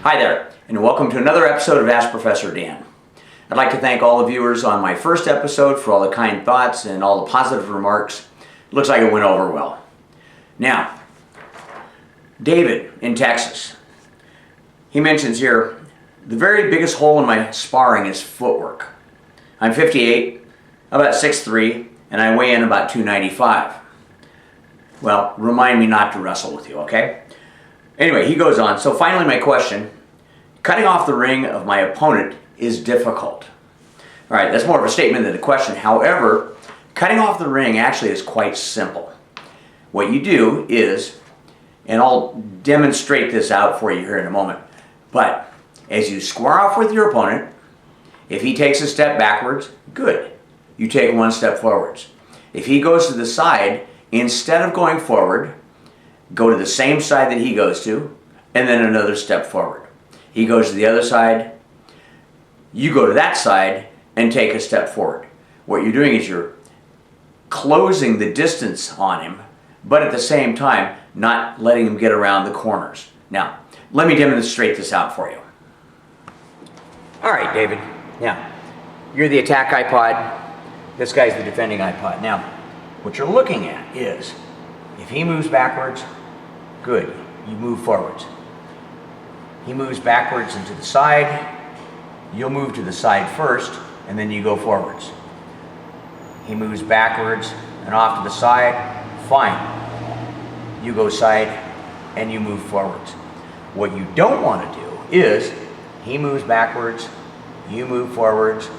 Hi there, and welcome to another episode of Ask Professor Dan. I'd like to thank all the viewers on my first episode for all the kind thoughts and all the positive remarks. It looks like it went over well. Now, David in Texas, he mentions here, the very biggest hole in my sparring is footwork. I'm 58, about 6'3", and I weigh in about 295. Well, remind me not to wrestle with you, okay? Anyway, he goes on, so finally my question, cutting off the ring of my opponent is difficult. All right, that's more of a statement than a question. However, cutting off the ring actually is quite simple. What you do is, and I'll demonstrate this out for you here in a moment, but as you square off with your opponent, if he takes a step backwards, good. You take one step forwards. If he goes to the side, instead of going forward, go to the same side that he goes to, and then another step forward. He goes to the other side, you go to that side, and take a step forward. What you're doing is you're closing the distance on him, but at the same time, not letting him get around the corners. Now, let me demonstrate this out for you. All right, David. Now, you're the attack ipod. This guy's the defending ipod. Now, what you're looking at is, if he moves backwards, good, you move forwards. He moves backwards and to the side, you'll move to the side first, and then you go forwards. He moves backwards and off to the side, fine. You go side and you move forwards. What you don't want to do is, he moves backwards, you move forwards,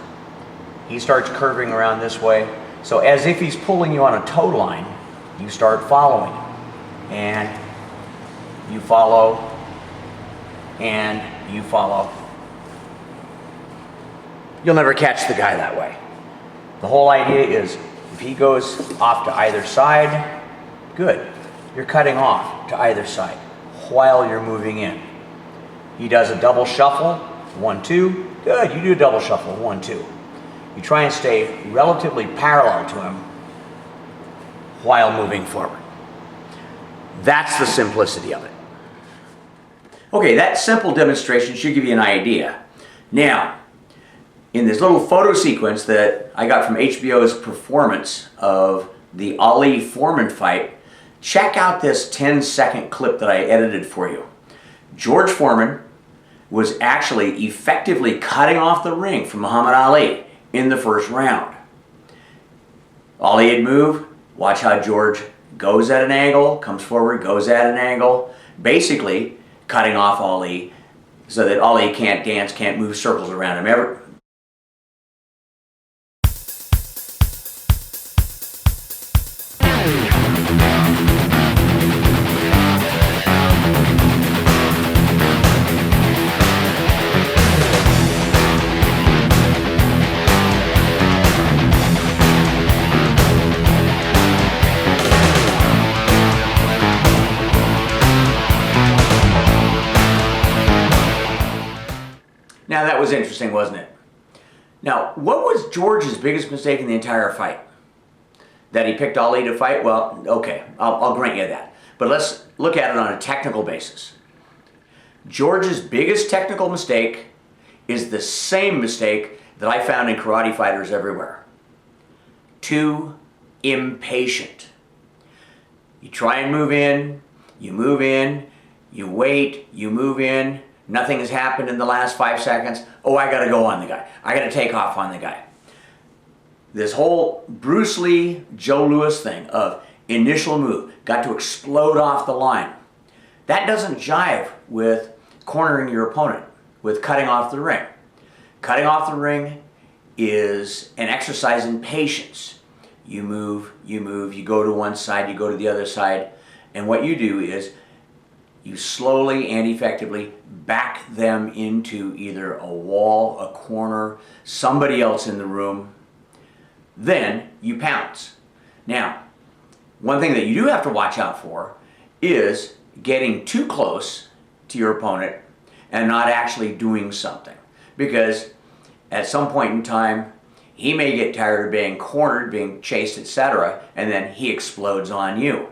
he starts curving around this way. So as if he's pulling you on a tow line, you start following him. And you follow, and you follow. You'll never catch the guy that way. The whole idea is, if he goes off to either side, good. You're cutting off to either side while you're moving in. He does a double shuffle, 1-2, good, you do a double shuffle, 1-2. You try and stay relatively parallel to him while moving forward. That's the simplicity of it. Okay, that simple demonstration should give you an idea. Now, in this little photo sequence that I got from HBO's performance of the Ali-Foreman fight, check out this 10-second clip that I edited for you. George Foreman was actually effectively cutting off the ring from Muhammad Ali in the first round. Ali had moved. Watch how George goes at an angle, comes forward, goes at an angle, basically cutting off Ali so that Ali can't dance, can't move circles around him ever. Now that was interesting, wasn't it? Now, what was George's biggest mistake in the entire fight? That he picked Ali to fight? Well, okay, I'll grant you that. But let's look at it on a technical basis. George's biggest technical mistake is the same mistake that I found in karate fighters everywhere. Too impatient. You try and move in, you wait, you move in, nothing has happened in the last 5 seconds. Oh, I gotta go on the guy. I gotta take off on the guy. This whole Bruce Lee, Joe Louis thing of initial move, got to explode off the line. That doesn't jive with cornering your opponent, with cutting off the ring. Cutting off the ring is an exercise in patience. You move, you go to one side, you go to the other side, and what you do is you slowly and effectively back them into either a wall, a corner, somebody else in the room. Then you pounce. Now, one thing that you do have to watch out for is getting too close to your opponent and not actually doing something. Because at some point in time, he may get tired of being cornered, being chased, etc., and then he explodes on you.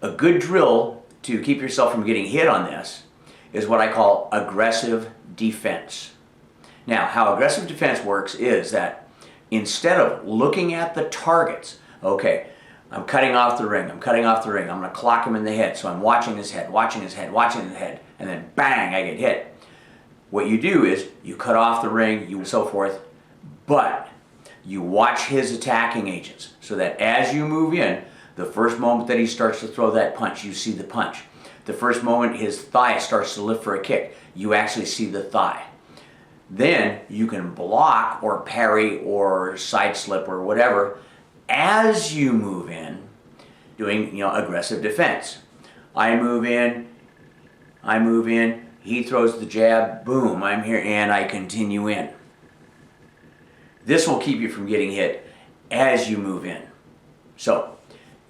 A good drill to keep yourself from getting hit on this is what I call aggressive defense. Now, how aggressive defense works is that instead of looking at the targets, okay, I'm cutting off the ring, I'm going to clock him in the head, so I'm watching his head, and then bang, I get hit. What you do is you cut off the ring, you so forth, but you watch his attacking agents so that as you move in, the first moment that he starts to throw that punch, you see the punch. The first moment his thigh starts to lift for a kick, you actually see the thigh. Then you can block or parry or side slip or whatever as you move in, doing aggressive defense. I move in, he throws the jab, boom, I'm here, and I continue in. This will keep you from getting hit as you move in. So,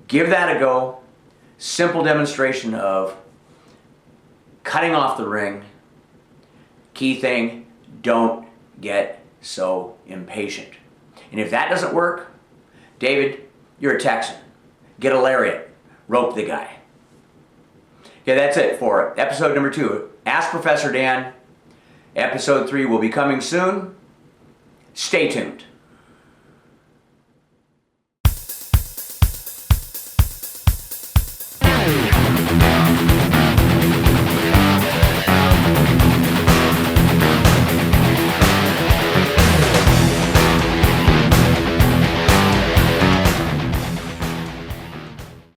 give that a go. Simple demonstration of cutting off the ring. Key thing, don't get so impatient. And if that doesn't work, David, you're a Texan. Get a lariat. Rope the guy. Okay, that's it for episode number 2. Ask Professor Dan. Episode 3 will be coming soon. Stay tuned.